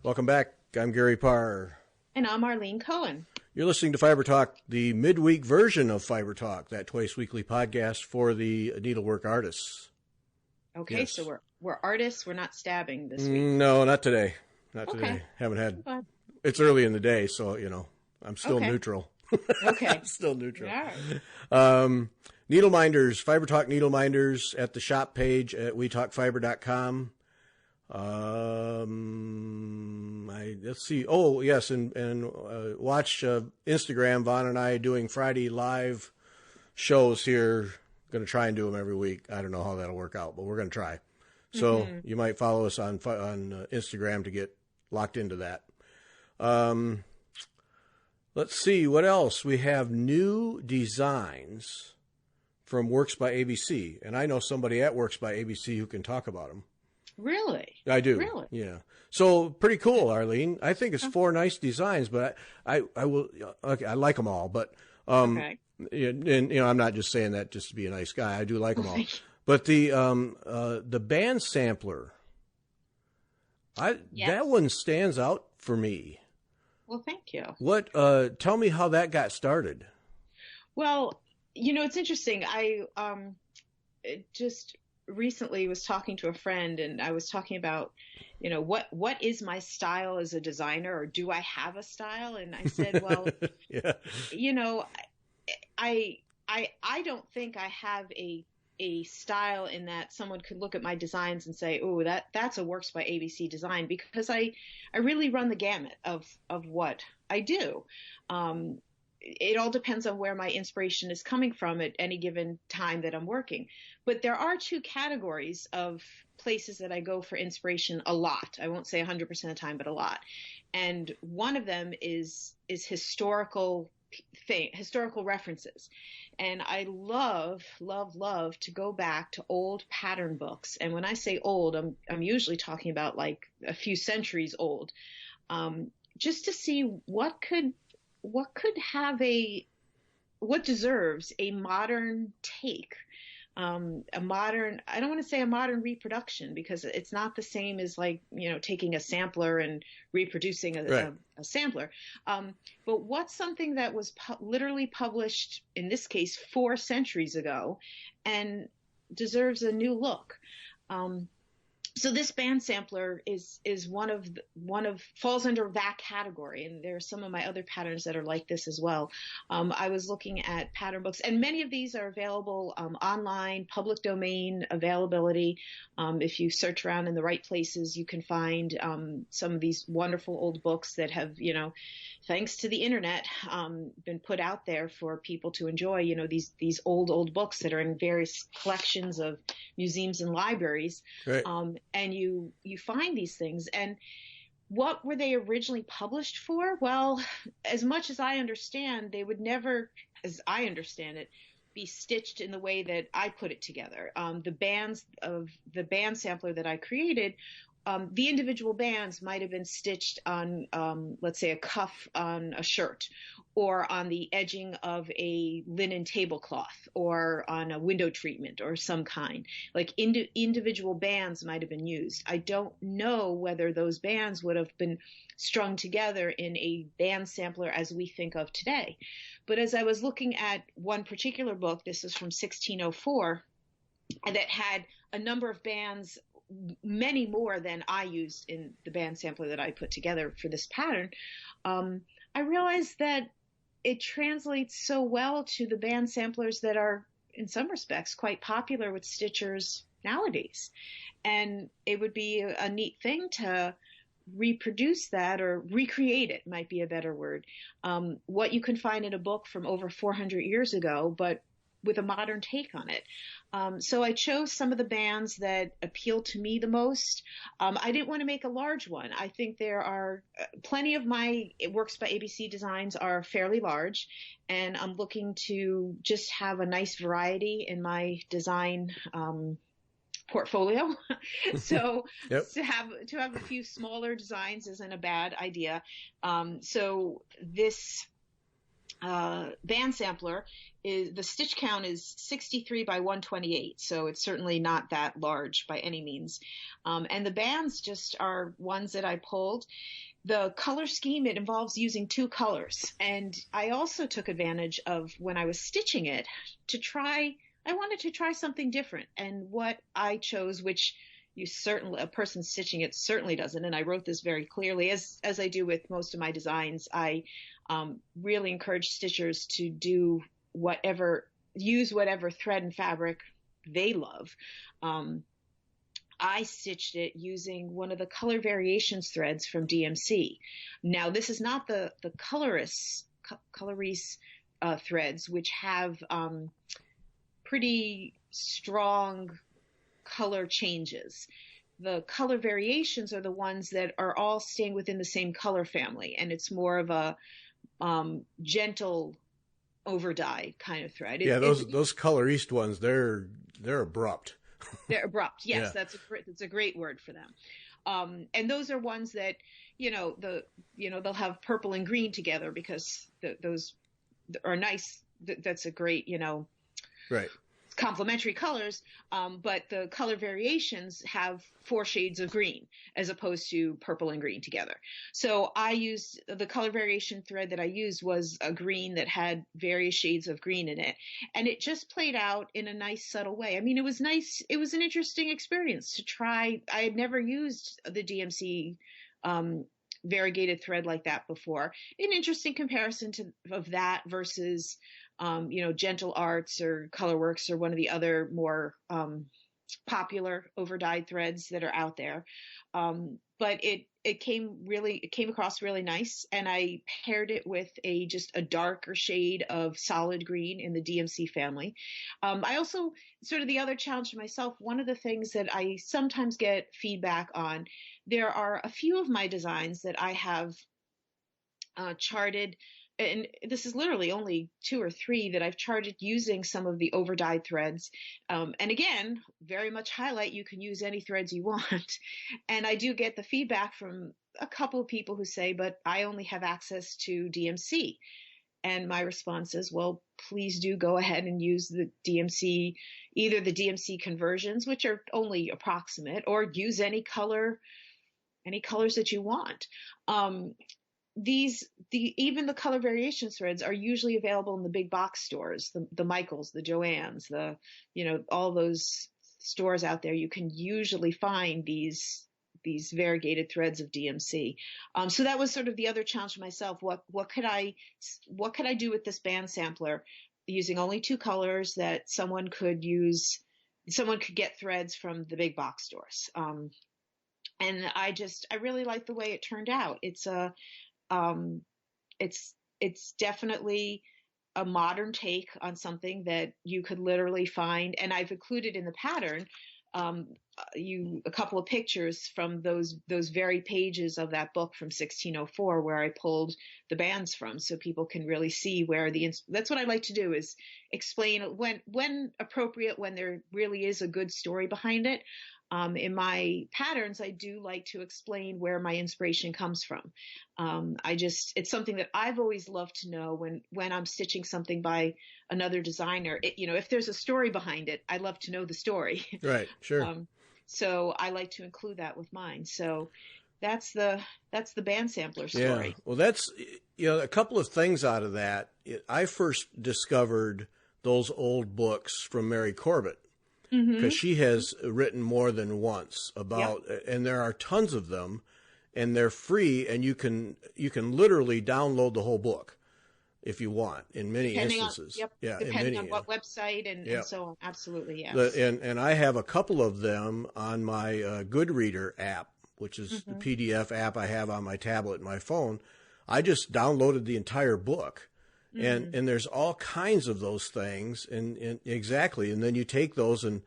Welcome back. I'm Gary Parr. And I'm Arlene Cohen. You're listening to Fiber Talk, the midweek version of Fiber Talk, that twice weekly podcast for the needlework artists. Okay, Yes. so we're artists. We're not stabbing this week. No, not today. Not Okay. today. Haven't had. It's early in the day, so I'm still neutral. Okay. I'm still neutral. All right. Needle Minders, Fiber Talk Needle Minders at the shop page at wetalkfiber.com. Let's see. Oh, yes, and watch Instagram. Vaughn and I doing Friday live shows here. Going to try and do them every week. I don't know how that'll work out, but we're going to try. So you might follow us on Instagram to get locked into that. Let's see what else. We have new designs from Works by ABC, and I know somebody at Works by ABC who can talk about them. Really? I do. Really? Yeah. So pretty cool, Arlene. I think it's 4 nice designs, but I will. Okay, I like them all, but Okay. and I'm not just saying that just to be a nice guy. I do like them all. But the band sampler, that one stands out for me. Well, thank you. What? Tell me how that got started. Well, it's interesting. I just recently was talking to a friend, and I was talking about, what is my style as a designer, or do I have a style? And I said, well, Yeah. I don't think I have a style in that someone could look at my designs and say, oh, that's a Works by ABC design, because I really run the gamut of what I do. It all depends on where my inspiration is coming from at any given time that I'm working. But there are 2 categories of places that I go for inspiration a lot. I won't say 100% of the time, but a lot. And one of them is historical references. And I love to go back to old pattern books. And when I say old, I'm usually talking about like a few centuries old, just to see what deserves a modern take. I don't want to say a modern reproduction, because it's not the same as taking a sampler and reproducing a sampler. But what's something that was literally published, in this case, 4 centuries ago, and deserves a new look? So this band sampler is falls under that category, and there are some of my other patterns that are like this as well. I was looking at pattern books, and many of these are available online, public domain availability. If you search around in the right places, you can find some of these wonderful old books that have, thanks to the internet, been put out there for people to enjoy. These old books that are in various collections of museums and libraries. Right. And you find these things. And what were they originally published for? Well, as much as I understand, they would never, as I understand it, be stitched in the way that I put it together. The band sampler that I created, the individual bands might have been stitched on, let's say, a cuff on a shirt, or on the edging of a linen tablecloth, or on a window treatment or some kind. Like individual bands might have been used. I don't know whether those bands would have been strung together in a band sampler as we think of today. But as I was looking at one particular book, this is from 1604, that had a number of bands, many more than I used in the band sampler that I put together for this pattern, I realized that it translates so well to the band samplers that are, in some respects, quite popular with stitchers nowadays. And it would be a neat thing to reproduce that, or recreate it might be a better word. What you can find in a book from over 400 years ago, but with a modern take on it. So I chose some of the bands that appeal to me the most. I didn't want to make a large one. I think there are plenty of my Works by ABC designs are fairly large, and I'm looking to just have a nice variety in my design portfolio. So Yep. to have a few smaller designs isn't a bad idea. So this band sampler, is the stitch count is 63 by 128. So it's certainly not that large by any means. And the bands just are ones that I pulled. The color scheme, it involves using 2 colors. And I also took advantage of, when I was stitching it, I wanted to try something different. And what I chose, which a person stitching it certainly doesn't. And I wrote this very clearly, as I do with most of my designs. I really encourage stitchers to use whatever thread and fabric they love. I stitched it using one of the color variations threads from DMC. Now, this is not the colorese threads, which have pretty strong color changes. The color variations are the ones that are all staying within the same color family, and it's more of a gentle overdyed kind of thread. Those color east ones, they're abrupt. They're abrupt. Yes, Yeah. that's a great word for them. And those are ones that they'll have purple and green together because those are nice. That's a great Right. complementary colors, but the color variations have 4 shades of green as opposed to purple and green together. So I used the color variation thread that I used was a green that had various shades of green in it. And it just played out in a nice, subtle way. I mean, it was nice. It was an interesting experience to try. I had never used the DMC variegated thread like that before. An interesting comparison of that versus Gentle Arts or Colorworks or one of the other more popular overdyed threads that are out there. But it came across really nice, and I paired it with just a darker shade of solid green in the DMC family. I also, sort of the other challenge to myself, one of the things that I sometimes get feedback on, there are a few of my designs that I have charted, and this is literally only 2 or 3 that I've charted using some of the overdyed threads. And again, very much highlight, you can use any threads you want. And I do get the feedback from a couple of people who say, but I only have access to DMC. And my response is, well, please do go ahead and use the DMC, either the DMC conversions, which are only approximate, or use any colors that you want. Even the color variation threads are usually available in the big box stores, the Michaels, the Joann's, all those stores out there. You can usually find these variegated threads of DMC. So that was sort of the other challenge to myself. What could I do with this band sampler using only 2 colors that someone could get threads from the big box stores. And I really like the way it turned out. It's definitely a modern take on something that you could literally find. And I've included in the pattern, a couple of pictures from those very pages of that book from 1604, where I pulled the bands from, so people can really see where that's what I like to do, is explain when appropriate, when there really is a good story behind it. In my patterns, I do like to explain where my inspiration comes from. It's something that I've always loved to know when I'm stitching something by another designer. If there's a story behind it, I love to know the story. Right. Sure. So I like to include that with mine. So that's the band sampler story. Yeah. Well, that's, a couple of things out of that. I first discovered those old books from Mary Corbett, because she has written more than once about, and there are tons of them, and they're free, and you can literally download the whole book if you want, in many instances. Depending on what website and so on. Absolutely, yes. And I have a couple of them on my Goodreader app, which is the PDF app I have on my tablet and my phone. I just downloaded the entire book. And there's all kinds of those things, and exactly. And then you take those and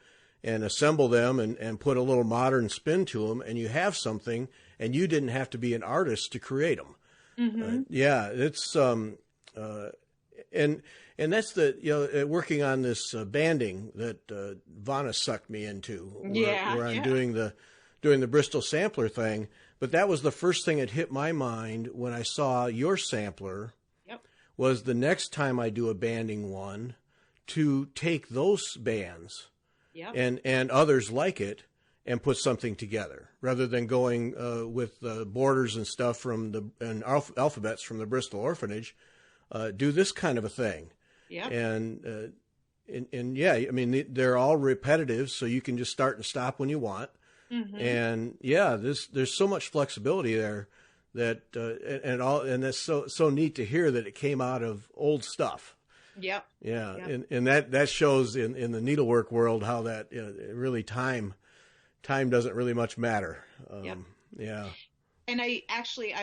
assemble them and put a little modern spin to them, and you have something, and you didn't have to be an artist to create them. It's and that's working on this banding that Vanna sucked me into, where I'm doing the Bristol sampler thing. But that was the first thing that hit my mind when I saw your sampler. was the next time I do a banding one to take those bands Yep. and others like it and put something together rather than going with borders and stuff and alphabets from the Bristol Orphanage. Do this kind of a thing. Yep. And yeah, I mean, they're all repetitive, so you can just start and stop when you want. Mm-hmm. And yeah, there's so much flexibility there that, and that's so neat to hear that it came out of old stuff. Yep. Yeah. Yep. And that shows in the needlework world how that, really time doesn't really much matter. Yep. Yeah. And I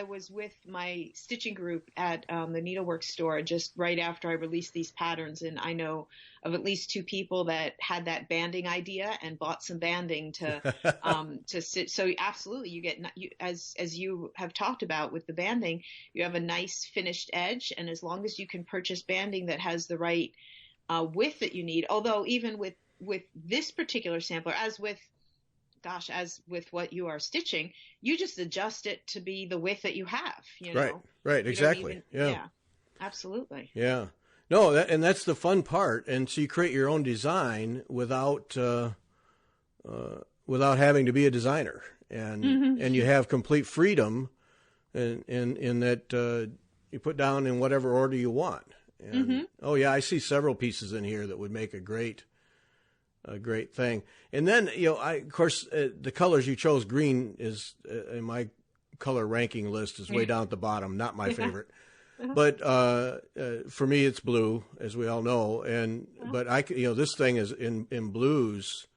was with my stitching group at the needlework store just right after I released these patterns. And I know of at least 2 people that had that banding idea and bought some banding to stitch. So absolutely, you get, as you have talked about with the banding, you have a nice finished edge. And as long as you can purchase banding that has the right width that you need, although even with this particular sampler, as with what you are stitching, you just adjust it to be the width that you have, Right. Exactly. Yeah, absolutely. Yeah. No, that's the fun part. And so you create your own design without having to be a designer, and you have complete freedom in that you put down in whatever order you want. And, oh yeah, I see several pieces in here that would make a great thing. And then, of course, the colors you chose, green is in my color ranking list is way down at the bottom, not my favorite. But for me, it's blue, as we all know. But this thing is in blues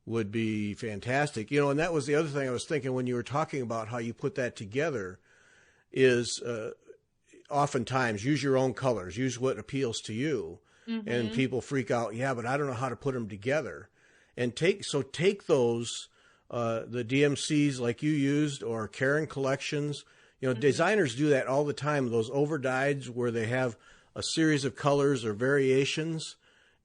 would be fantastic. And that was the other thing I was thinking when you were talking about how you put that together is oftentimes use your own colors, use what appeals to you. And people freak out. Yeah, but I don't know how to put them together. And take those, the DMCs like you used or Karen collections. Designers do that all the time. Those overdyeds where they have a series of colors or variations,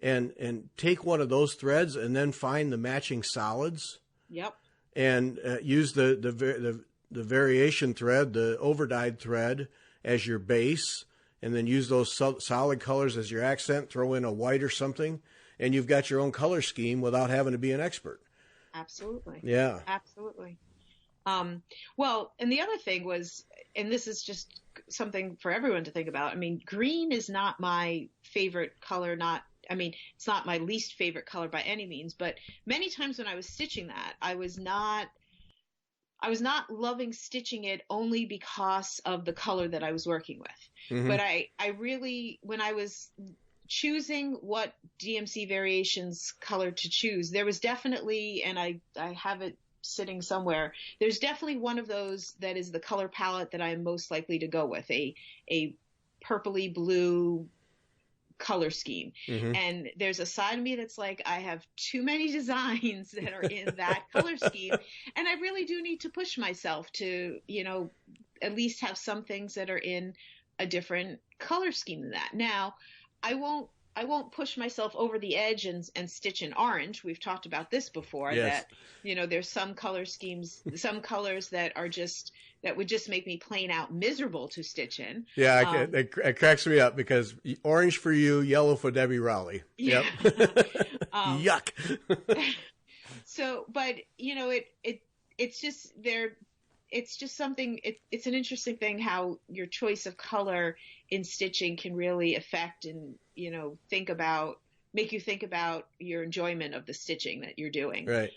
and take one of those threads and then find the matching solids. Yep. And use the variation thread, the overdyed thread, as your base. And then use those solid colors as your accent, throw in a white or something, and you've got your own color scheme without having to be an expert. Absolutely. Yeah. Absolutely. Well, and the other thing was, and this is just something for everyone to think about. I mean, green is not my favorite color, it's not my least favorite color by any means, but many times when I was stitching that, I was not loving stitching it only because of the color that I was working with. But I really, when I was choosing what DMC variations color to choose, there was definitely, and I have it sitting somewhere, there's definitely one of those that is the color palette that I'm most likely to go with, a purpley blue color scheme. And there's a side of me that's like, I have too many designs that are in that color scheme, and I really do need to push myself to at least have some things that are in a different color scheme than that. Now, I won't push myself over the edge and stitch in orange. We've talked about this before. Yes. That there's some color schemes, some colors that would just make me plain out miserable to stitch in. Yeah, it cracks me up because orange for you, yellow for Debbie Rowley. Yeah. Yep. Yuck. So, but it's just there. It's just something. It's an interesting thing how your choice of color in stitching can really affect and make you think about your enjoyment of the stitching that you're doing. Right.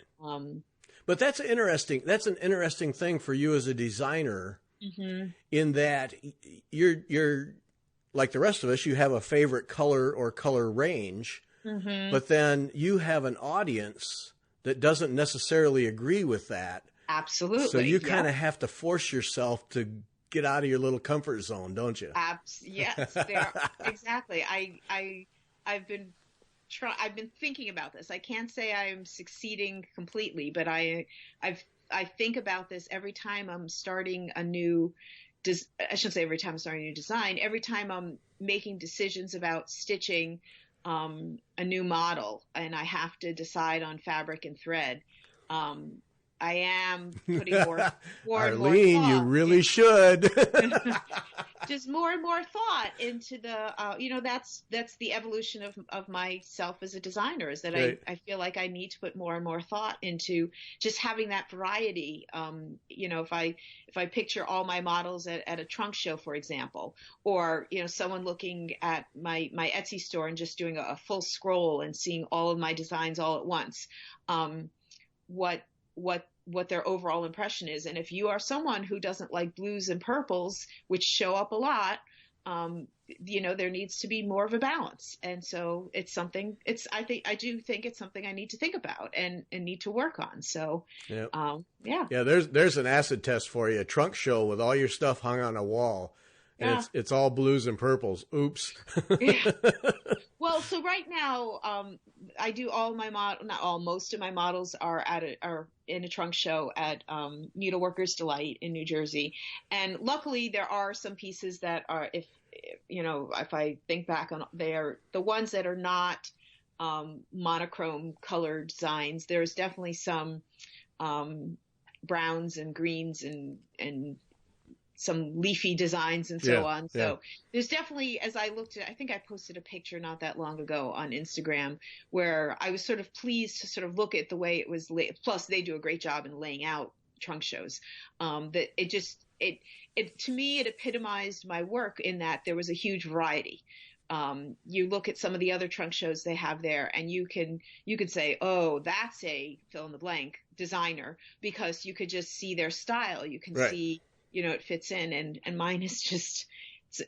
But that's an interesting thing for you as a designer, in that you're like the rest of us, you have a favorite color or color range, but then you have an audience that doesn't necessarily agree with that. Absolutely. So you kind of have to force yourself to get out of your little comfort zone, don't you? Yes, exactly. I've been thinking about this. I can't say I'm succeeding completely, but I think about this every time I'm starting a new. I shouldn't say every time I'm starting a new design. Every time I'm making decisions about stitching a new model, and I have to decide on fabric and thread. I am putting more Arlene, you really should. just more and more thought into the, that's the evolution of myself as a designer, is that Right. I feel like I need to put more and more thought into just having that variety. If I picture all my models at a trunk show, for example, or, someone looking at my Etsy store and just doing a full scroll and seeing all of my designs all at once, what their overall impression is. And if you are someone who doesn't like blues and purples, which show up a lot, there needs to be more of a balance. And so I do think it's something I need to think about and need to work on. So, Yeah. Yeah. Yeah. There's an acid test for you. A trunk show with all your stuff hung on a wall. And Yeah. it's all blues and purples. Oops. Yeah. Well, so right now, I do most of my models are in a trunk show at Needleworkers Delight in New Jersey, and luckily there are some pieces that are, if I think back on, they are the ones that are not monochrome colored designs. There's definitely some browns and greens and some leafy designs and so on. So there's definitely, as I looked at, I think I posted a picture not that long ago on Instagram where I was sort of pleased to sort of look at the way it was laid. Plus they do a great job in laying out trunk shows. That to me, it epitomized my work in that there was a huge variety. You look at some of the other trunk shows they have there and you could say, oh, that's a fill in the blank designer, because you could just see their style. You can see, it fits in, and mine is just,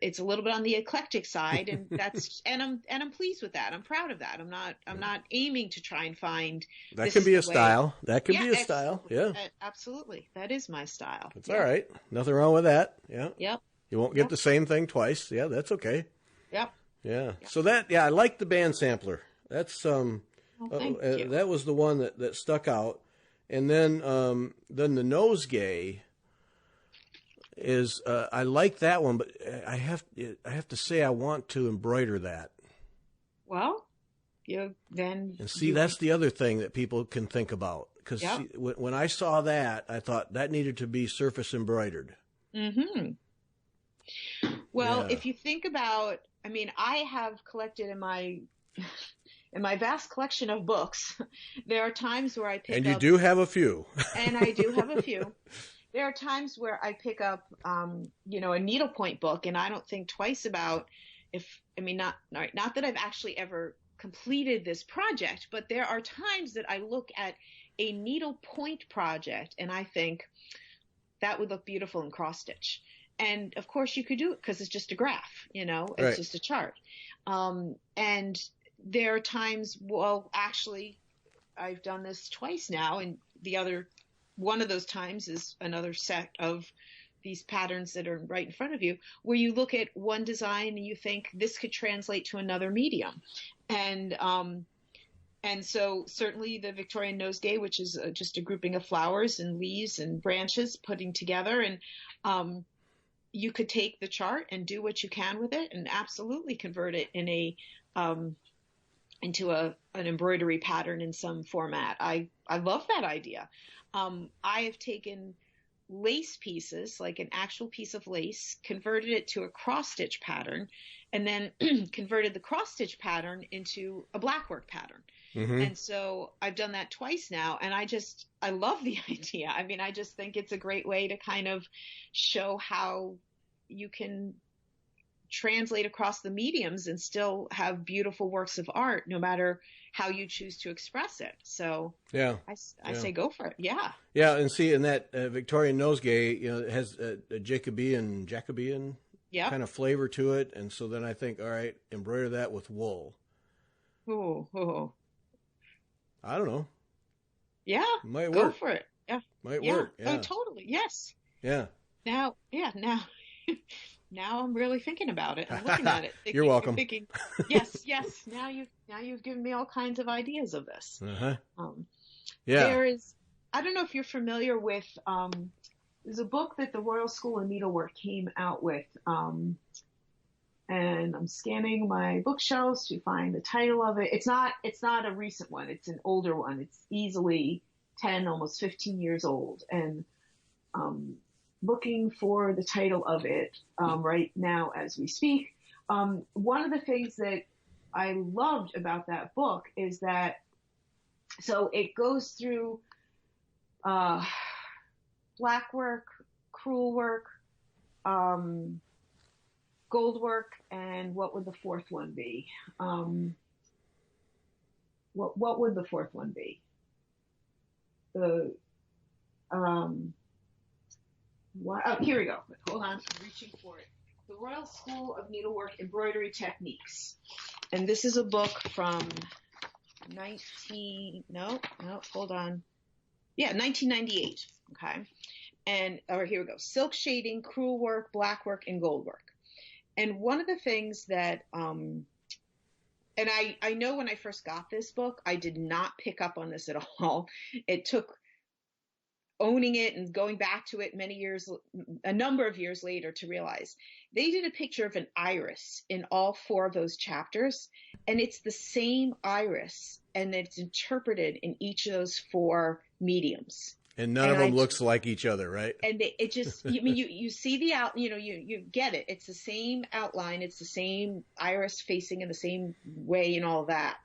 it's a little bit on the eclectic side, and that's, and I'm pleased with that. I'm proud of that. I'm not aiming to try and find that can be a style. That can be a style. Yeah, absolutely. That is my style. That's all right. Nothing wrong with that. Yeah. Yep. You won't get the same thing twice. Yeah, that's okay. Yep. Yeah. Yep. So I like the band sampler. That's thank you. That was the one that stuck out. And then the nosegay is I like that one, but I have to say I want to embroider that. Well, that's the other thing that people can think about, because when I saw that, I thought that needed to be surface embroidered. Mm-hmm. Well, if you think about, I have collected in my vast collection of books, there are times where I pick up. And you do have a few. And I do have a few. There are times where I pick up, a needlepoint book, and I don't think twice about not that I've actually ever completed this project, but there are times that I look at a needlepoint project and I think that would look beautiful in cross stitch. And of course you could do it because it's just a graph, it's just a chart. And there are times, actually I've done this twice now, and one of those times is another set of these patterns that are right in front of you, where you look at one design and you think this could translate to another medium. And so certainly the Victorian nosegay, which is just a grouping of flowers and leaves and branches putting together, and you could take the chart and do what you can with it and absolutely convert it into an embroidery pattern in some format. I love that idea. I have taken lace pieces, like an actual piece of lace, converted it to a cross stitch pattern, and then converted the cross stitch pattern into a blackwork pattern. Mm-hmm. And so I've done that twice now, and I love the idea. I just think it's a great way to kind of show how you can translate across the mediums and still have beautiful works of art, no matter how you choose to express it. So I say go for it. Yeah. Yeah. And see, in that Victorian nosegay, it has a Jacobean kind of flavor to it. And so then I think, all right, embroider that with wool. Oh. I don't know. Yeah. Might go work. for it. Yeah. Might work. Yeah. Oh, totally. Yes. Yeah. Now. Now I'm really thinking about it. I'm looking at it. You're welcome. Thinking, yes. Now you've given me all kinds of ideas of this. Uh-huh. There is. I don't know if you're familiar with. There's a book that the Royal School of Needlework came out with, and I'm scanning my bookshelves to find the title of it. It's not a recent one. It's an older one. It's easily 10, almost 15 years old, and looking for the title of it right now as we speak. One of the things that I loved about that book is that, so it goes through black work, crewel work, gold work, and what would the fourth one be? What would the fourth one be? Here we go. Hold on, I'm reaching for it. The Royal School of Needlework Embroidery Techniques. And this is a book from 1998. Okay. And, here we go. Silk shading, crewel work, black work, and gold work. And one of the things that, and I know when I first got this book, I did not pick up on this at all. It took owning it and going back to it a number of years later to realize they did a picture of an iris in all 4 of those chapters, and it's the same iris, and it's interpreted in each of those 4 mediums. And none of them looks like each other, right? And it just, you see the you get it. It's the same outline. It's the same iris facing in the same way and all that,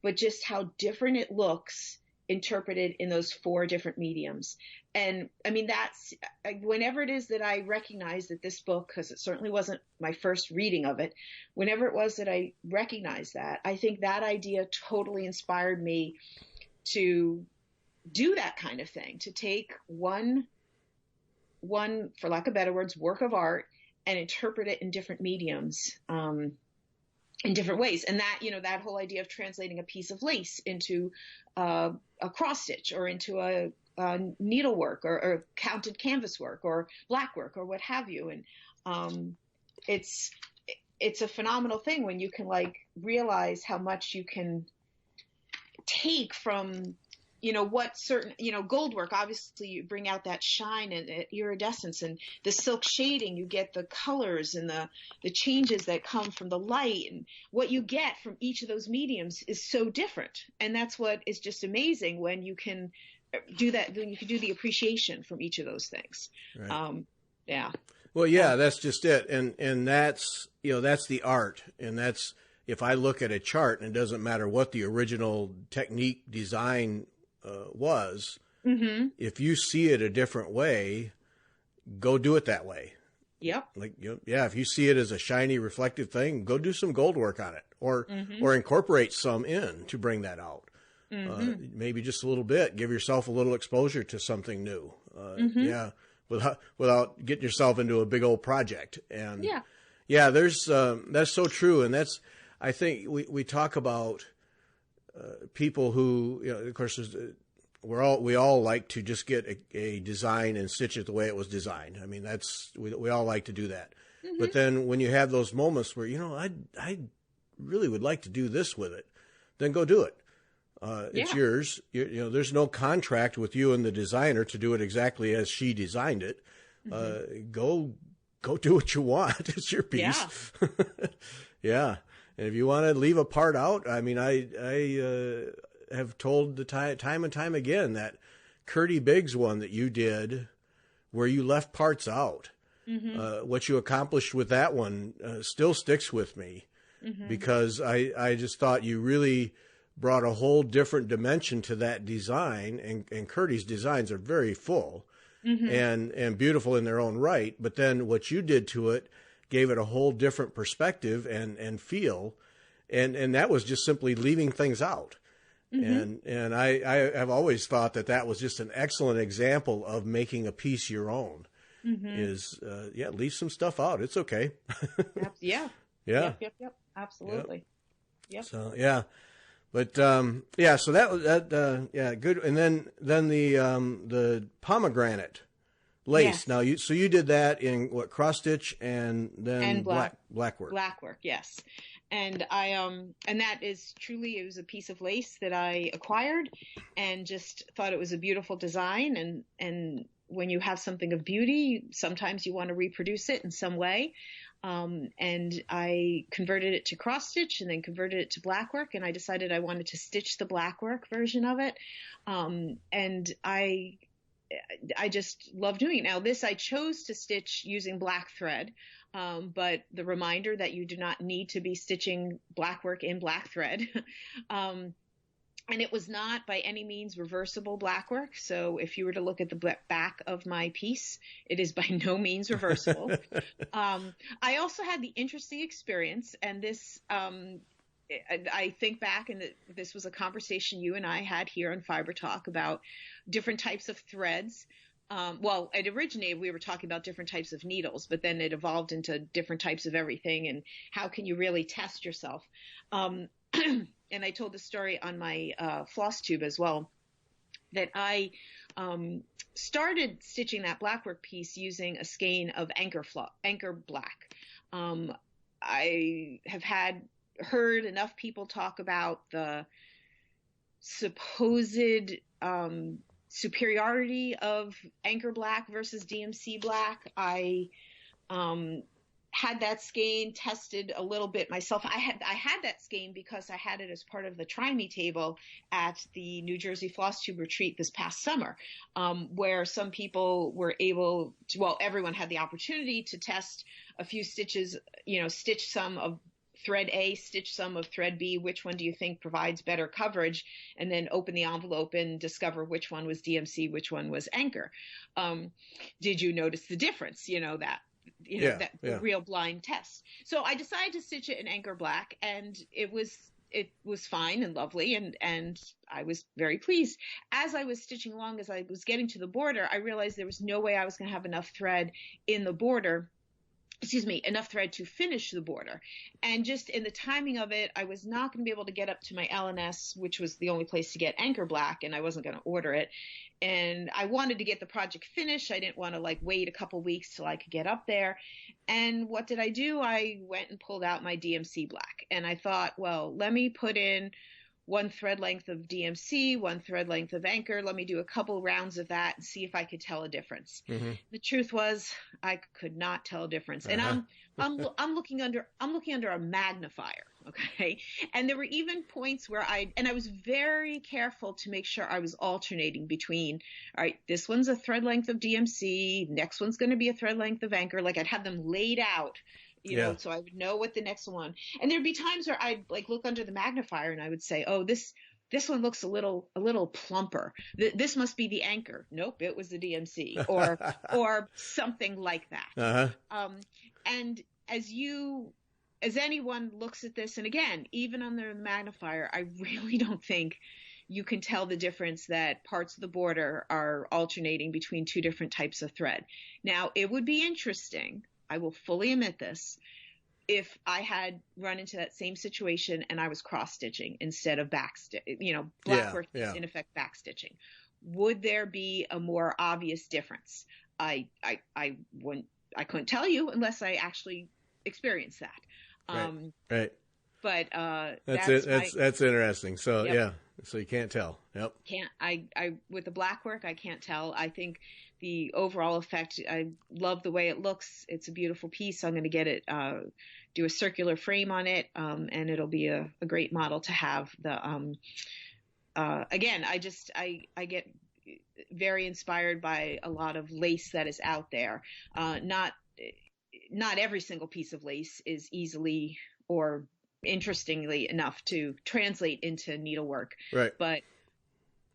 but just how different it looks interpreted in those 4 different mediums. And I mean, that's whenever it is that I recognize that this book, because it certainly wasn't my first reading of it, whenever it was that I recognized that, I think that idea totally inspired me to do that kind of thing, to take one, for lack of better words, work of art and interpret it in different mediums, in different ways. And that, that whole idea of translating a piece of lace into a cross stitch or into a needlework or counted canvas work or black work or what have you. And it's a phenomenal thing when you can realize how much you can take from what certain, gold work, obviously you bring out that shine and iridescence, and the silk shading, you get the colors and the changes that come from the light, and what you get from each of those mediums is so different. And that's what is just amazing when you can do that, when you can do the appreciation from each of those things. Right. Yeah. Well, yeah, that's just it. And that's, that's the art. And that's, if I look at a chart, and it doesn't matter what the original technique design was, mm-hmm. if you see it a different way, go do it that way. Yep. If you see it as a shiny, reflective thing, go do some gold work on it, or mm-hmm. or incorporate some in to bring that out. Mm-hmm. Maybe just a little bit. Give yourself a little exposure to something new. Mm-hmm. Yeah, without getting yourself into a big old project. And there's that's so true. And that's, I think we talk about people who, of course, we all like to just get a design and stitch it the way it was designed. I mean, we all like to do that. Mm-hmm. But then when you have those moments where, I really would like to do this with it, then go do it. It's yours. There's no contract with you and the designer to do it exactly as she designed it. Mm-hmm. Go do what you want. It's your piece. Yeah. And if you want to leave a part out, I mean, I have told the time and time again that Curdy Biggs one that you did where you left parts out, mm-hmm. What you accomplished with that one still sticks with me, mm-hmm. because I just thought you really brought a whole different dimension to that design. And Curdy's designs are very full, mm-hmm. and beautiful in their own right. But then what you did to it gave it a whole different perspective and feel. And that was just simply leaving things out. Mm-hmm. And I have always thought that was just an excellent example of making a piece your own, mm-hmm. is, leave some stuff out. It's okay. Yeah. Yeah. Yep. Absolutely. Yep. So, yeah. But, so that was, good. And then the pomegranate lace. Yes. Now you did that in what, cross stitch and then black work. Black work, yes. And and that is truly, it was a piece of lace that I acquired and just thought it was a beautiful design. And when you have something of beauty, sometimes you want to reproduce it in some way. And I converted it to cross stitch and then converted it to black work. And I decided I wanted to stitch the black work version of it. And I I just love doing it. Now, this I chose to stitch using black thread, but the reminder that you do not need to be stitching black work in black thread. And it was not by any means reversible black work. So if you were to look at the back of my piece, it is by no means reversible. I also had the interesting experience, and this, I think back, and this was a conversation you and I had here on Fiber Talk about different types of threads. Well, it originated, we were talking about different types of needles, but then it evolved into different types of everything, and how can you really test yourself? And I told the story on my FlossTube as well, that I started stitching that blackwork piece using a skein of Anchor black. I have heard enough people talk about the supposed superiority of Anchor black versus DMC black. I had that skein tested a little bit myself. I had that skein because I had it as part of the Try Me table at the New Jersey FlossTube retreat this past summer, where some people were able to, well, everyone had the opportunity to test a few stitches, stitch some of thread A, stitch some of thread B, which one do you think provides better coverage, and then open the envelope and discover which one was DMC, which one was Anchor. Did you notice the difference? That real blind test. So I decided to stitch it in Anchor black, and it was fine and lovely, and I was very pleased. As I was stitching along, as I was getting to the border, I realized there was no way I was going to have enough thread in the border. Enough thread to finish the border. And just in the timing of it, I was not going to be able to get up to my LNS, which was the only place to get Anchor black, and I wasn't going to order it. And I wanted to get the project finished. I didn't want to wait a couple weeks till I could get up there. And what did I do? I went and pulled out my DMC black. And I thought, well, let me put in one thread length of DMC, one thread length of Anchor. Let me do a couple rounds of that and see if I could tell a difference. Mm-hmm. The truth was, I could not tell a difference. And I'm looking under a magnifier. Okay. And there were even points where I was very careful to make sure I was alternating between, all right, this one's a thread length of DMC, next one's going to be a thread length of Anchor. I'd have them laid out, so I would know what the next one. And there'd be times where I'd look under the magnifier and I would say, oh, this one looks a little plumper. This must be the Anchor. Nope, it was the DMC, or something like that. Uh-huh. And as anyone looks at this, and again, even under the magnifier, I really don't think you can tell the difference that parts of the border are alternating between two different types of thread. Now, it would be interesting, I will fully admit this, if I had run into that same situation and I was cross-stitching instead of blackwork is in effect back-stitching. Would there be a more obvious difference? I couldn't tell you unless I actually experienced that. Right. But that's interesting. So yep. So you can't tell. Yep. I with the blackwork, I can't tell. I think the overall effect, I love the way it looks. It's a beautiful piece. I'm going to get it, do a circular frame on it, and it'll be a great model to have. Again, I get very inspired by a lot of lace that is out there. Not every single piece of lace is easily or interestingly enough to translate into needlework. Right. But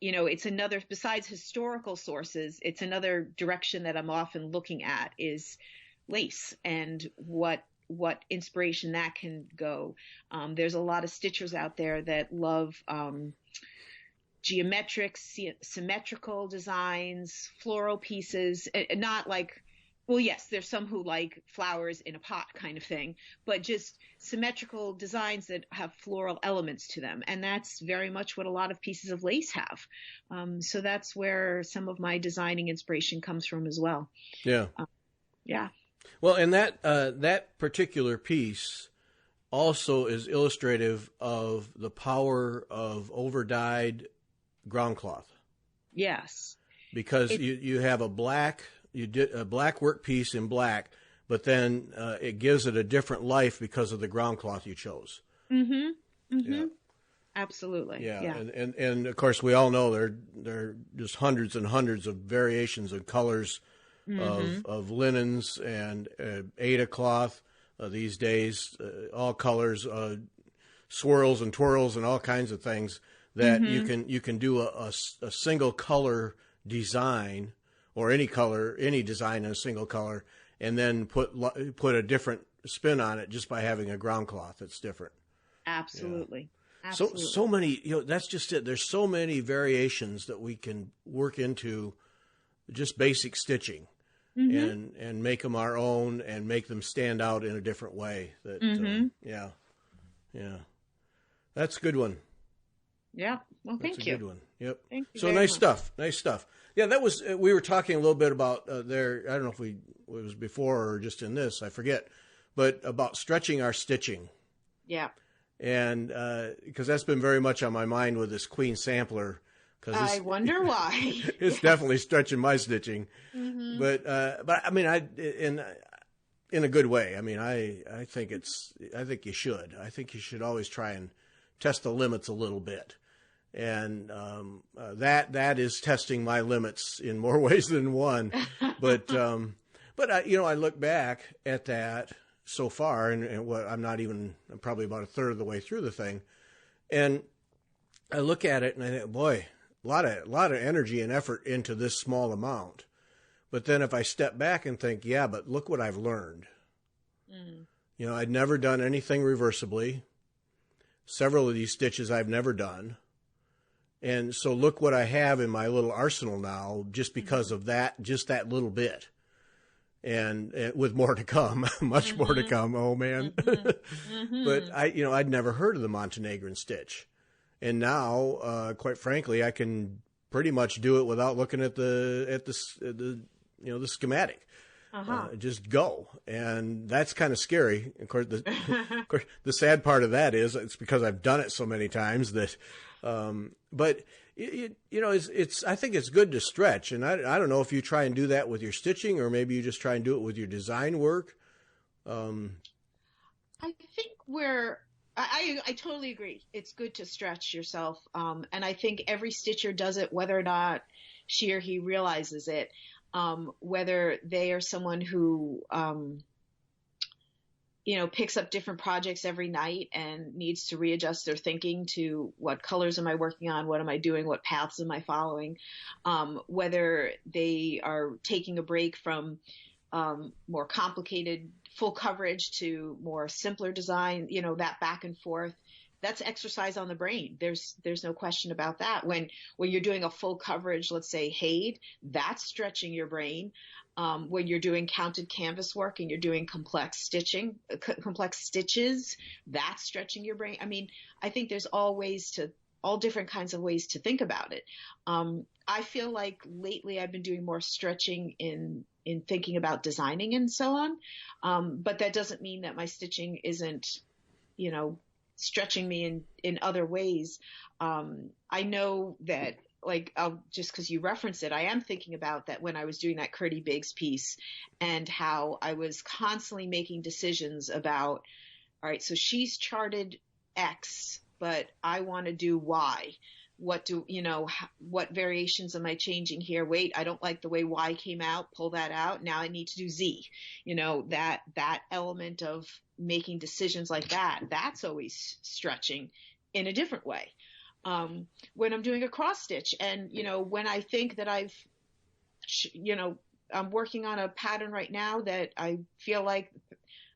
it's another, besides historical sources, it's another direction that I'm often looking at is lace and what inspiration that can go. There's a lot of stitchers out there that love geometric, symmetrical designs, floral pieces, not well, yes, there's some who like flowers in a pot kind of thing, but just symmetrical designs that have floral elements to them. And that's very much what a lot of pieces of lace have. So that's where some of my designing inspiration comes from as well. Yeah. Yeah. Well, and that particular piece also is illustrative of the power of overdyed ground cloth. Yes. Because you have you did a black work piece in black, but then it gives it a different life because of the ground cloth you chose. Mm-hmm. Mm-hmm. Yeah. Absolutely. Yeah, Yeah. and of course we all know there are just hundreds and hundreds of variations of colors of linens and Aida cloth these days, all colors, swirls and twirls and all kinds of things that you can do a single color design, or any design in a single color, and then put a different spin on it just by having a ground cloth that's different. Absolutely. Yeah. Absolutely. So many, that's just it. There's so many variations that we can work into just basic stitching and make them our own and make them stand out in a different way. That yeah. That's a good one. Yeah. Well, thank you. That's a good one. Yep. Thank you. So nice stuff. Nice stuff. Yeah, that was, we were talking a little bit about there, I don't know if it was before or just in this, I forget, but about stretching our stitching. Yeah. And because that's been very much on my mind with this Queen sampler. I wonder why. It's definitely stretching my stitching. But I mean, in a good way. I mean, I think you should. I think you should always try and test the limits a little bit. And that is testing my limits in more ways than one. But I look back at that so far, and what I'm probably about a third of the way through the thing, and I look at it and I think, boy, a lot of energy and effort into this small amount. But then if I step back and think, yeah, but look what I've learned. I'd never done anything reversibly. Several of these stitches I've never done. And so look what I have in my little arsenal now, just because of that, just that little bit. And with more to come, much more to come. Oh man. But I'd never heard of the Montenegrin stitch. And now, quite frankly, I can pretty much do it without looking at the schematic. Just go. And that's kind of scary. Of course, the sad part of that is it's because I've done it so many times that, but it's I think it's good to stretch. And I don't know if you try and do that with your stitching, or maybe you just try and do it with your design work. I think I totally agree. It's good to stretch yourself. And I think every stitcher does it, whether or not she or he realizes it. Whether they are someone who, picks up different projects every night and needs to readjust their thinking to what colors am I working on? What am I doing? What paths am I following? Whether they are taking a break from, more complicated full coverage to more simpler design, that back and forth. That's exercise on the brain. There's no question about that. When you're doing a full coverage, let's say HAED, that's stretching your brain. When you're doing counted canvas work and you're doing complex stitches, that's stretching your brain. I mean, I think there's all different kinds of ways to think about it. I feel like lately I've been doing more stretching in thinking about designing and so on. But that doesn't mean that my stitching isn't, stretching me in other ways. I know that, just because you referenced it, I am thinking about that when I was doing that Curdy Biggs piece and how I was constantly making decisions about, all right, so she's charted X, but I want to do Y. What variations am I changing here? Wait, I don't like the way Y came out. Pull that out. Now I need to do Z. That element of making decisions like that, that's always stretching in a different way. When I'm doing a cross stitch and, when I think that I'm working on a pattern right now that I feel like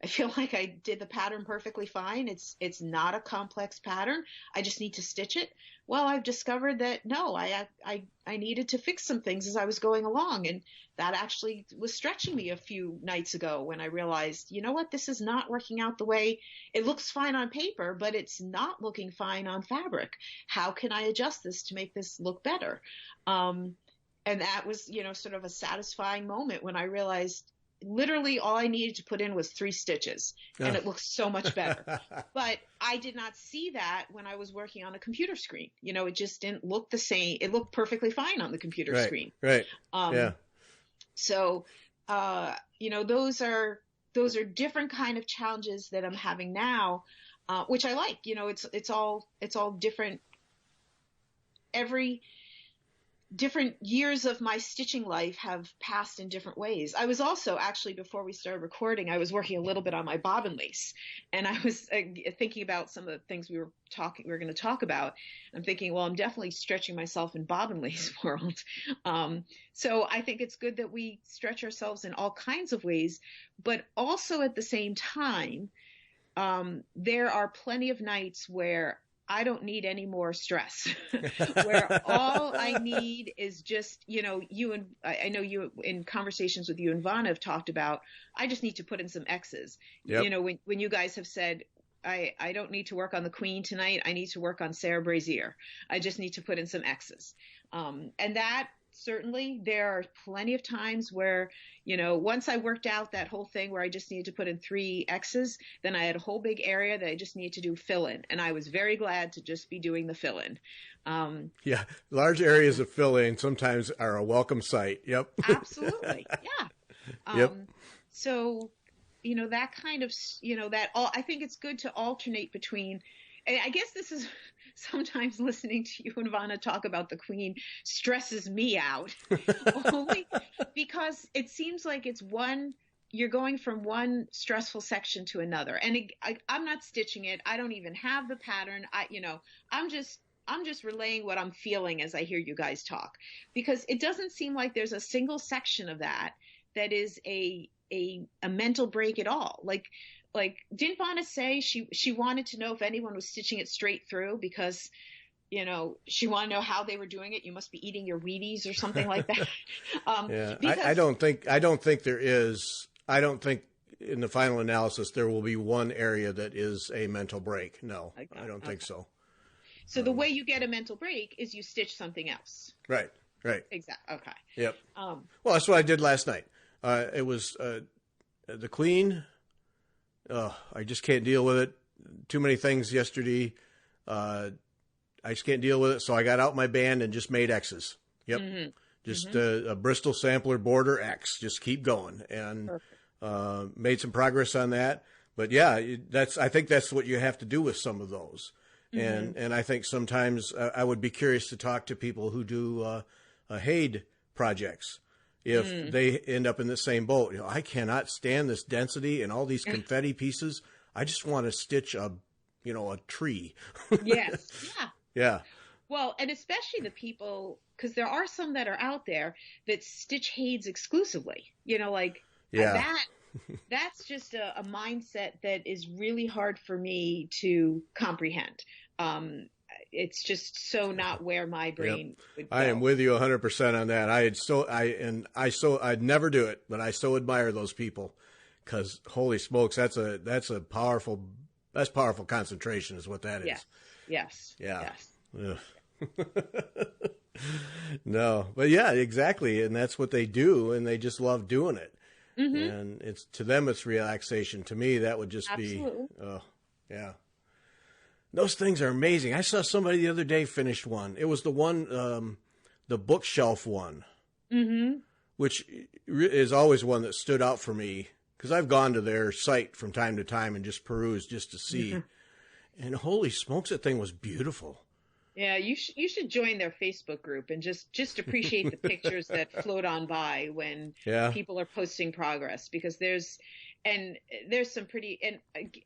I did the pattern perfectly fine. It's not a complex pattern. I just need to stitch it. Well, I've discovered that no, I needed to fix some things as I was going along. And that actually was stretching me a few nights ago when I realized, you know what, this is not working out the way it looks fine on paper, but it's not looking fine on fabric. How can I adjust this to make this look better? And that was, sort of a satisfying moment when I realized literally all I needed to put in was 3 stitches and it looks so much better. But I did not see that when I was working on a computer screen. It just didn't look the same. It looked perfectly fine on the computer screen. Right. Yeah. So, those are different kind of challenges that I'm having now. which I like. You know, it's all different. Every different years of my stitching life have passed in different ways. I was also actually, before we started recording, I was working a little bit on my bobbin lace, and I was thinking about some of the things we were going to talk about. I'm thinking, well, I'm definitely stretching myself in bobbin lace world. So I think it's good that we stretch ourselves in all kinds of ways, but also at the same time, there are plenty of nights where I don't need any more stress, where all I need is just, you know, I know you in conversations with you and Vonna have talked about, I just need to put in some X's. Yep. You know, when you guys have said, I don't need to work on the Queen tonight, I need to work on Sarah Brazier. I just need to put in some X's. And that certainly there are plenty of times where, you know, once I worked out that whole thing where I just needed to put in 3 X's, then I had a whole big area that I just needed to do fill in. And I was very glad to just be doing the fill in. Yeah. Large areas of fill in sometimes are a welcome sight. Yep. Absolutely. Yeah. Yep. So, you know, that kind of, you know, I think it's good to alternate between, and I guess this is sometimes listening to you and Vonna talk about the Queen stresses me out only because it seems like you're going from one stressful section to another. And I'm not stitching it. I don't even have the pattern. I'm just relaying what I'm feeling as I hear you guys talk, because it doesn't seem like there's a single section of that is a mental break at all. Like, didn't Vonna say she wanted to know if anyone was stitching it straight through because, you know, she wanted to know how they were doing it? You must be eating your Wheaties or something like that. Yeah, because, I don't think there is. I don't think in the final analysis there will be one area that is a mental break. No, I don't think so. So the way you get a mental break is you stitch something else. Right. Exactly. Okay. Yep. Well, that's what I did last night. It was the Queen. I just can't deal with it. Too many things yesterday. I just can't deal with it. So I got out my band and just made X's. Yep. Mm-hmm. Just a Bristol sampler border X. Just keep going. And made some progress on that. But yeah, I think that's what you have to do with some of those. Mm-hmm. And I think sometimes I would be curious to talk to people who do HAED projects. If they end up in the same boat, you know, I cannot stand this density and all these confetti pieces. I just want to stitch a tree. Yes. Yeah. Yeah. Well, and especially the people, because there are some that are out there that stitch HAEDs exclusively, you know, like that's just a mindset that is really hard for me to comprehend. It's just so not where my brain would go. I am with you 100% on that. I'd never do it, but I so admire those people because holy smokes, that's powerful concentration is what that is. Yes. Yeah. Yes. No, but yeah, exactly. And that's what they do. And they just love doing it. Mm-hmm. And to them, it's relaxation. To me, that would just be, yeah. Those things are amazing. I saw somebody the other day finished one. It was the one, the bookshelf one, which is always one that stood out for me because I've gone to their site from time to time and just perused just to see. And holy smokes, that thing was beautiful. Yeah, you should join their Facebook group and just appreciate the pictures that float on by when people are posting progress, because there's some pretty, and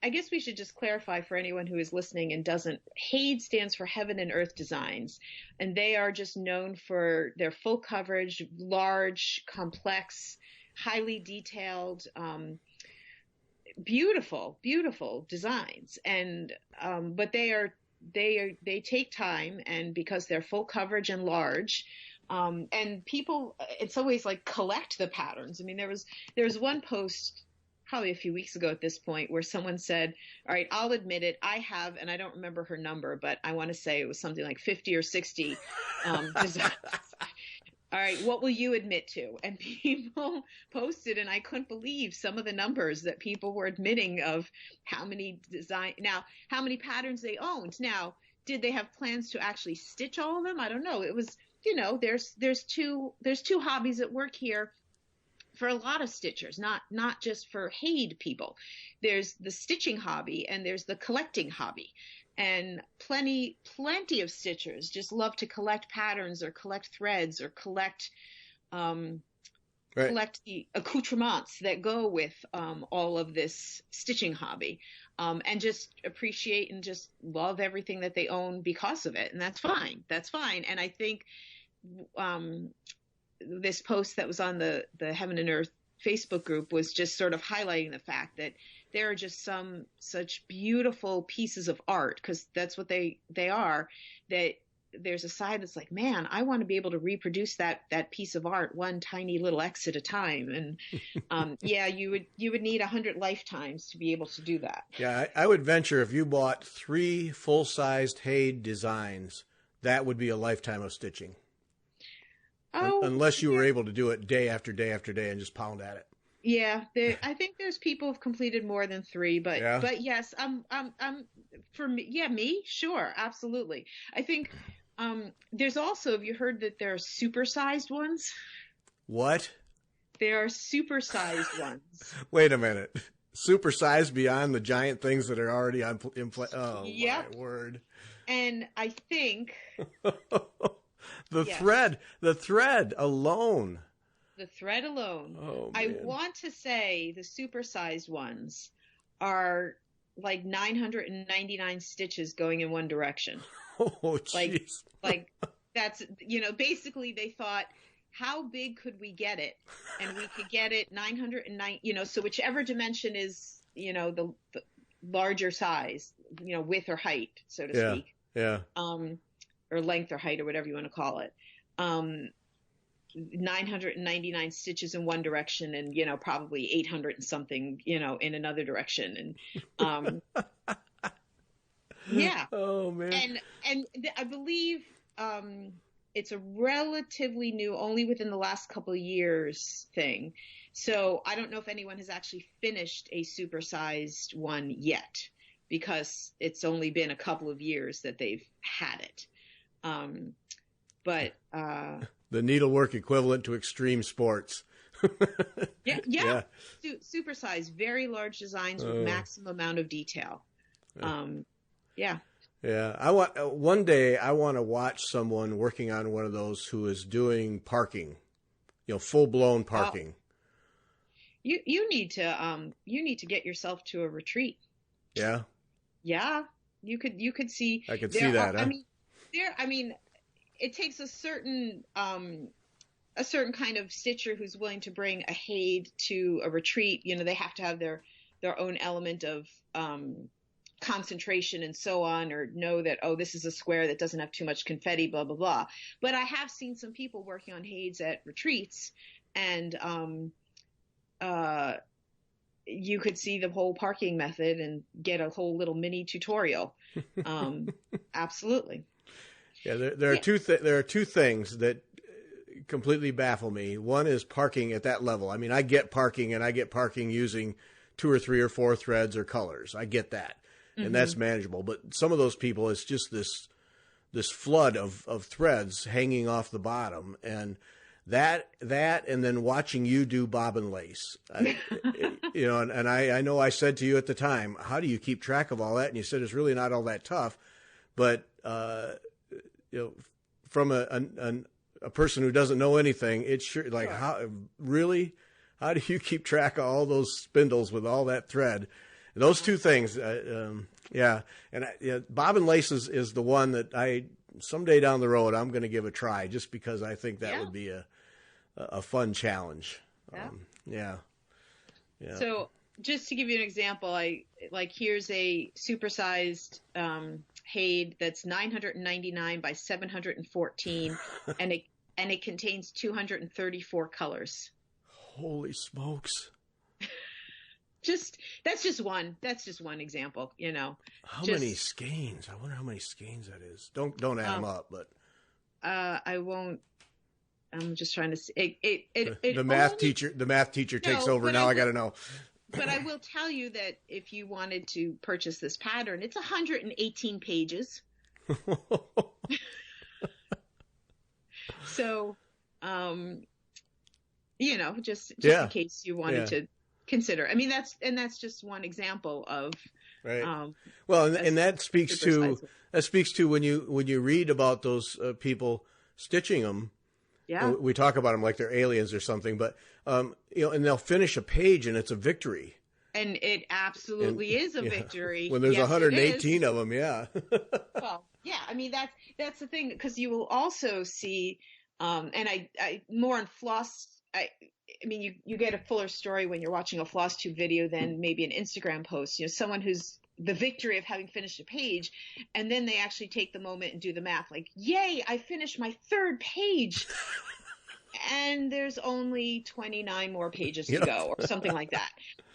I guess we should just clarify for anyone who is listening and doesn't, HAED stands for Heaven and Earth Designs, and they are just known for their full coverage, large, complex, highly detailed, beautiful designs. And, but they take time, and because they're full coverage and large, and people, it's always like collect the patterns. I mean, there was one post probably a few weeks ago at this point where someone said, all right, I'll admit it, I have, and I don't remember her number, but I want to say it was something like 50 or 60 designs. All right, what will you admit to? And people posted, and I couldn't believe some of the numbers that people were admitting of how many patterns they owned. Now, did they have plans to actually stitch all of them? I don't know. It was, there's two hobbies at work here. for a lot of stitchers, not just for HAED people. There's the stitching hobby and there's the collecting hobby. And plenty of stitchers just love to collect patterns or collect threads or collect the accoutrements that go with all of this stitching hobby, and just appreciate and just love everything that they own because of it. And that's fine. That's fine. And I think this post that was on the Heaven and Earth Facebook group was just sort of highlighting the fact that there are just some such beautiful pieces of art, because that's what they are, that there's a side that's like, man, I want to be able to reproduce that piece of art one tiny little X at a time. And yeah, you would need 100 lifetimes to be able to do that. Yeah, I would venture if you bought 3 full-sized HAED designs, that would be a lifetime of stitching. Oh, unless you were able to do it day after day after day and just pound at it. Yeah, I think there's people who've completed more than 3, but yes, I'm for me, yeah, me, sure, absolutely. I think there's also, have you heard that there are supersized ones? What? There are supersized ones. Wait a minute. Supersized beyond the giant things that are already in play. Oh, yep. My word. And I think the thread alone. The thread alone. Oh, I want to say the supersized ones are like 999 stitches going in one direction. Oh, jeez. Like that's, basically they thought, how big could we get it? And we could get it 909, so whichever dimension is, the larger size, width or height, so to speak. Yeah. Or length or height or whatever you want to call it. 999 stitches in one direction and, probably 800 and something, in another direction. And, yeah. Oh man. And I believe, it's a relatively new, only within the last couple of years thing. So I don't know if anyone has actually finished a supersized one yet, because it's only been a couple of years that they've had it. But the needlework equivalent to extreme sports. Yeah. Supersized, very large designs with maximum amount of detail. Yeah. One day I want to watch someone working on one of those who is doing parking, full blown parking. You need to get yourself to a retreat. Yeah. Yeah. You could see. I could see that. Huh? I mean, it takes a certain kind of stitcher who's willing to bring a HAED to a retreat. They have to have their own element of concentration and so on, or know that, this is a square that doesn't have too much confetti, blah, blah, blah. But I have seen some people working on HAEDs at retreats, and you could see the whole parking method and get a whole little mini tutorial. Absolutely. Yeah, there are two things that completely baffle me. One is parking at that level. I mean, I get parking, and I get parking using 2 or 3 or 4 threads or colors. I get that, and that's manageable. But some of those people, it's just this flood of threads hanging off the bottom, and that, and then watching you do bob and lace. And I know I said to you at the time, how do you keep track of all that? And you said it's really not all that tough, but from a person who doesn't know anything, it's sure like, how do you keep track of all those spindles with all that thread? And those two things, bob and lace is the one that someday down the road I'm going to give a try, just because I think that would be a fun challenge. Yeah. So just to give you an example, here's a supersized HAED that's 999 by 714, and it contains 234 colors. Holy smokes! That's just one example. How many skeins? I wonder how many skeins that is. Don't add them up, but I won't. I'm just trying to see. The math teacher takes over now. I got to know. But I will tell you that if you wanted to purchase this pattern, it's 118 pages. So, just in case you wanted to consider. I mean, that's just one example of right. Well, and that speaks to when you read about those people stitching them. Yeah, we talk about them like they're aliens or something, but and they'll finish a page and it's a victory. And it absolutely is a victory when there's 118 of them. Yeah. Well, yeah. I mean, that's the thing, because you will also see, and I more on floss. I mean, you get a fuller story when you're watching a FlossTube video than maybe an Instagram post. Someone who's the victory of having finished a page, and then they actually take the moment and do the math, like, yay, I finished my 3rd page. And there's only 29 more pages to go, or something like that.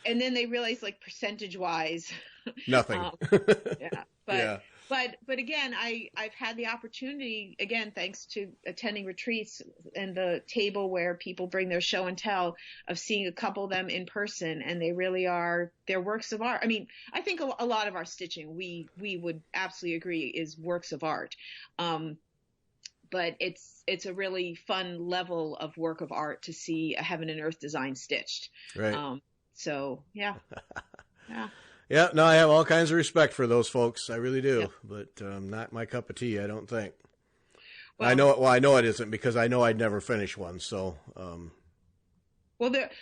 And then they realize, like, percentage wise, nothing. But again, I've had the opportunity, again, thanks to attending retreats and the table where people bring their show and tell, of seeing a couple of them in person, and they really are, they're works of art. I mean, I think a lot of our stitching, we would absolutely agree, is works of art. But it's a really fun level of work of art to see a heaven and earth design stitched. Right. So yeah. Yeah. Yeah. No, I have all kinds of respect for those folks. I really do. Yep. But not my cup of tea, I don't think. Well, I know it isn't, because I know I'd never finish one. So.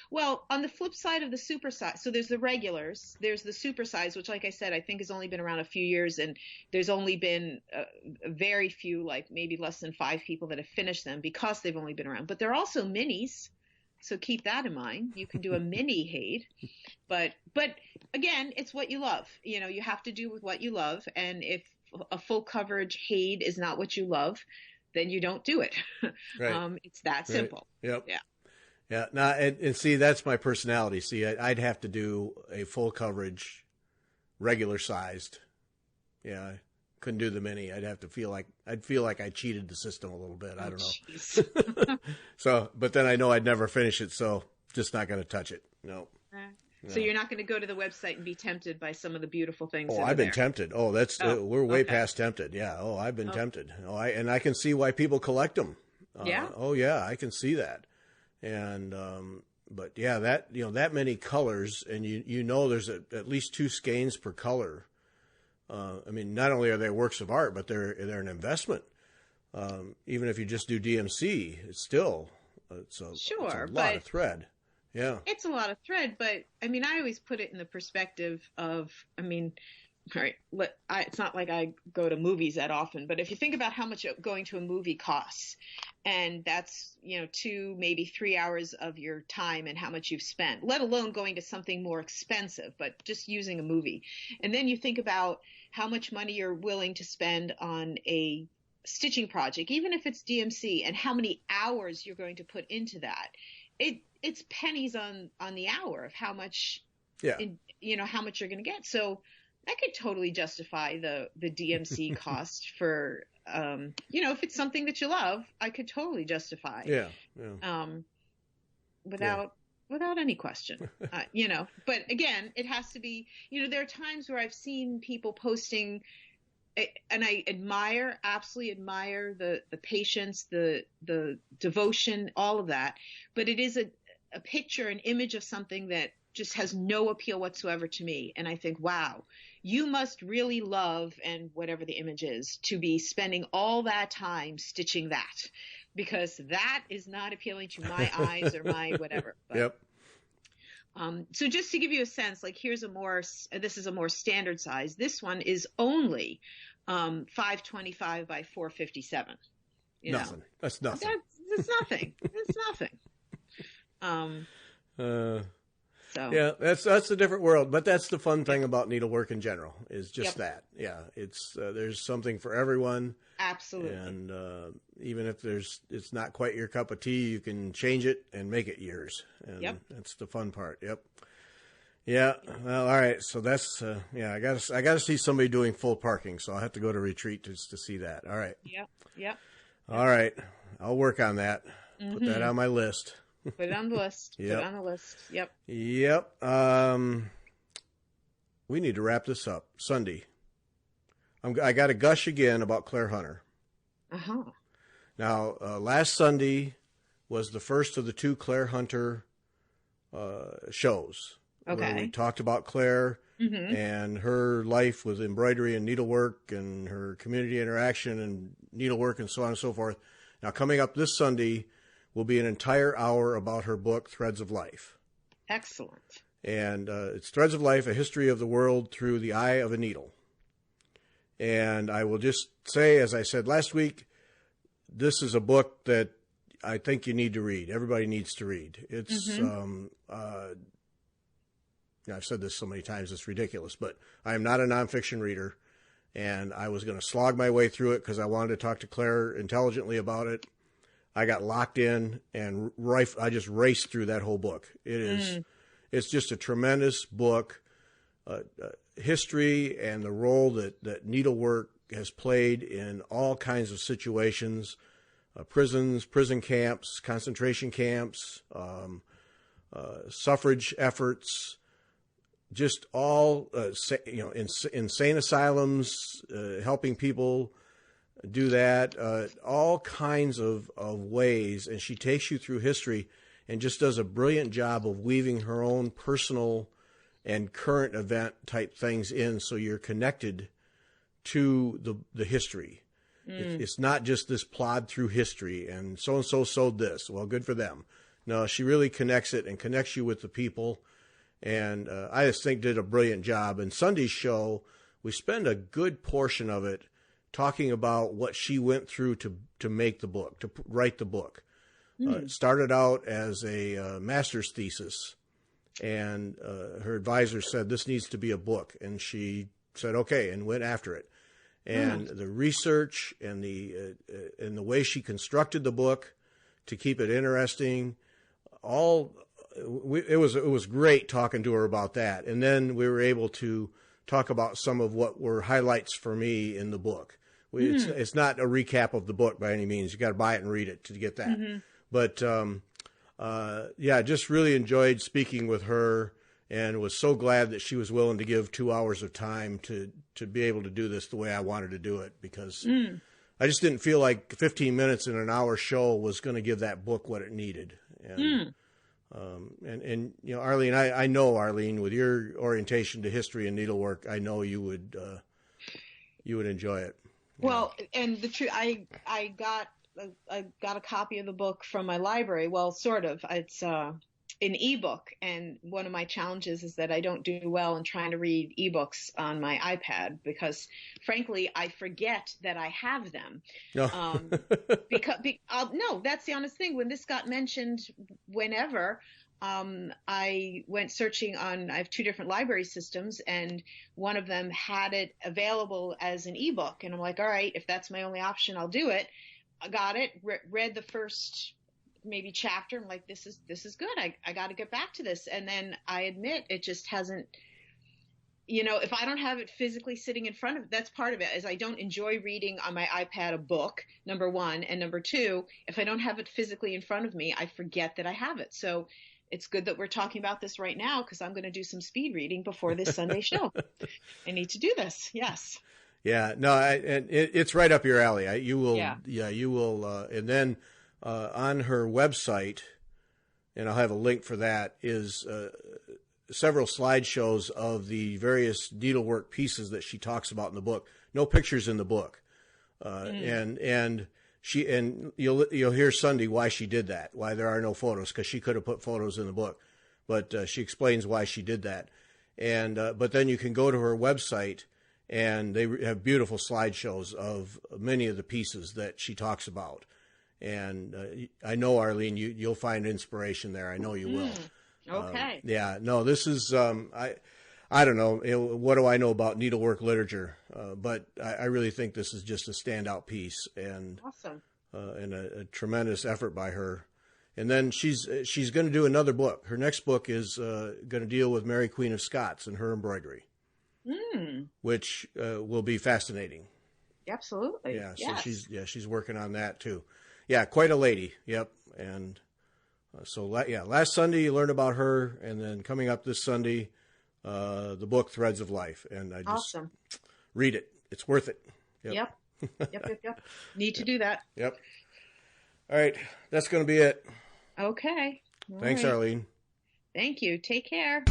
Well, on the flip side of the supersize, so there's the regulars, there's the supersize, which, like I said, I think has only been around a few years, and there's only been very few, like maybe less than 5 people that have finished them, because they've only been around. But there are also minis, so keep that in mind. You can do a mini HAED, but again, it's what you love. You have to do with what you love, and if a full coverage HAED is not what you love, then you don't do it. Right. It's that simple. Right. Yep. Yeah. Yeah, no, and see, that's my personality. See, I'd have to do a full coverage, regular sized. Yeah, I couldn't do the mini. I'd feel like I cheated the system a little bit. I don't know. So, but then I know I'd never finish it, so just not going to touch it. No. So you're not going to go to the website and be tempted by some of the beautiful things. Oh, I've been tempted. Oh, we're way past tempted. Yeah. Oh, I've been tempted. Oh, and I can see why people collect them. Yeah. Oh, yeah, I can see that. And, but yeah, that many colors, and there's at least 2 skeins per color. I mean, not only are they works of art, but they're an investment. Even if you just do DMC, it's a lot of thread. Yeah. It's a lot of thread, but I mean, I always put it in the perspective of, I mean, all right, it's not like I go to movies that often, but if you think about how much going to a movie costs, and that's, 2, maybe 3 hours of your time and how much you've spent, let alone going to something more expensive, but just using a movie. And then you think about how much money you're willing to spend on a stitching project, even if it's DMC, and how many hours you're going to put into that. It's pennies on the hour of how much, how much you're going to get. So I could totally justify the DMC cost for, if it's something that you love, I could totally justify. Yeah. Without any question, but again, it has to be, there are times where I've seen people posting, and I absolutely admire the patience, the devotion, all of that. But it is a picture, an image of something that just has no appeal whatsoever to me. And I think, wow, you must really love, and whatever the image is, to be spending all that time stitching that, because that is not appealing to my eyes or my whatever. But, yep. So just to give you a sense, like this is a more standard size. This one is only 525 by 457. Nothing. That's nothing. That's nothing. It's nothing. So. Yeah, that's a different world, but that's the fun thing about needlework in general, is just that. Yeah, it's there's something for everyone. Absolutely. And even if it's not quite your cup of tea, you can change it and make it yours. And that's the fun part. Yep. Yeah. Well, all right. So that's I gotta see somebody doing full parking. So I'll have to go to retreat just to see that. All right. Yep. All right. I'll work on that. Mm-hmm. Put that on my list. Put it on the list. Yep. Put it on the list. Yep. Yep. We need to wrap this up. Sunday. I got to gush again about Clare Hunter. Uh-huh. Now, last Sunday, was the first of the 2 Clare Hunter shows. Okay. Where we talked about Clare Mm-hmm. and her life with embroidery and needlework and her community interaction and needlework and so on and so forth. Now, coming up this Sunday will be an entire hour about her book, Threads of Life. Excellent. And it's Threads of Life, a history of the world through the eye of a needle. And I will just say, as I said last week, this is a book that I think you need to read. Everybody needs to read. It's, I've said this so many times, it's ridiculous, but I am not a nonfiction reader, and I was going to slog my way through it because I wanted to talk to Clare intelligently about it. I got locked in, and I just raced through that whole book. It's just a tremendous book, history and the role that needlework has played in all kinds of situations, prisons, prison camps, concentration camps, suffrage efforts, just all, insane asylums, helping people do that, all kinds of ways. And she takes you through history and just does a brilliant job of weaving her own personal and current event type things in, so you're connected to the history. It's not just this plod through history and so sewed this. Well, good for them. No, she really connects it and connects you with the people. And I just think did a brilliant job. And Sunday's show, we spend a good portion of it talking about what she went through to make the book, to write the book. It started out as a master's thesis, and her advisor said, this needs to be a book. And she said, okay, and went after it. And the research and the way she constructed the book to keep it interesting, it was great talking to her about that. And then we were able to talk about some of what were highlights for me in the book. It's not a recap of the book by any means. You got to buy it and read it to get that. But just really enjoyed speaking with her, and was so glad that she was willing to give 2 hours of time to be able to do this the way I wanted to do it, because I just didn't feel like 15 minutes in an hour show was going to give that book what it needed. And, Arlene, I know, Arlene, with your orientation to history and needlework, I know you would enjoy it. Well, and the truth, I got a copy of the book from my library. Well, sort of. It's an ebook, and one of my challenges is that I don't do well in trying to read ebooks on my iPad because, frankly, I forget that I have them. No, no, that's the honest thing. When this got mentioned, whenever I went searching on, I have 2 different library systems, and one of them had it available as an ebook, and I'm like, all right, if that's my only option, I'll do it. I got it, read the first maybe chapter. I'm like, this is good. I got to get back to this. And then I admit it just hasn't, if I don't have it physically sitting in front of, that's part of it, is I don't enjoy reading on my iPad a book, number one. And number two, if I don't have it physically in front of me, I forget that I have it. So it's good that we're talking about this right now, because I'm going to do some speed reading before this Sunday show. I need to do this. Yes. Yeah, no, and it's right up your alley. You will. And then on her website, and I'll have a link for that, is several slideshows of the various needlework pieces that she talks about in the book. No pictures in the book, and you'll hear Sunday why she did that, why there are no photos, because she could have put photos in the book, but she explains why she did that. And but then you can go to her website, and they have beautiful slideshows of many of the pieces that she talks about. And I know, Arlene, you'll find inspiration there. I know you will. Okay. This is, I don't know, what do I know about needlework literature? But I really think this is just a standout piece, and awesome. And a tremendous effort by her. And then she's going to do another book. Her next book is going to deal with Mary Queen of Scots and her embroidery, which will be fascinating. Absolutely. Yeah. So she's working on that too. Yeah, quite a lady. Yep. And last Sunday you learned about her, and then coming up this Sunday, the book Threads of Life. And I just awesome. Read it. It's worth it. Yep. Yep. Need to do that. Yep. All right. That's going to be it. Okay. Thanks, right. Arlene. Thank you. Take care.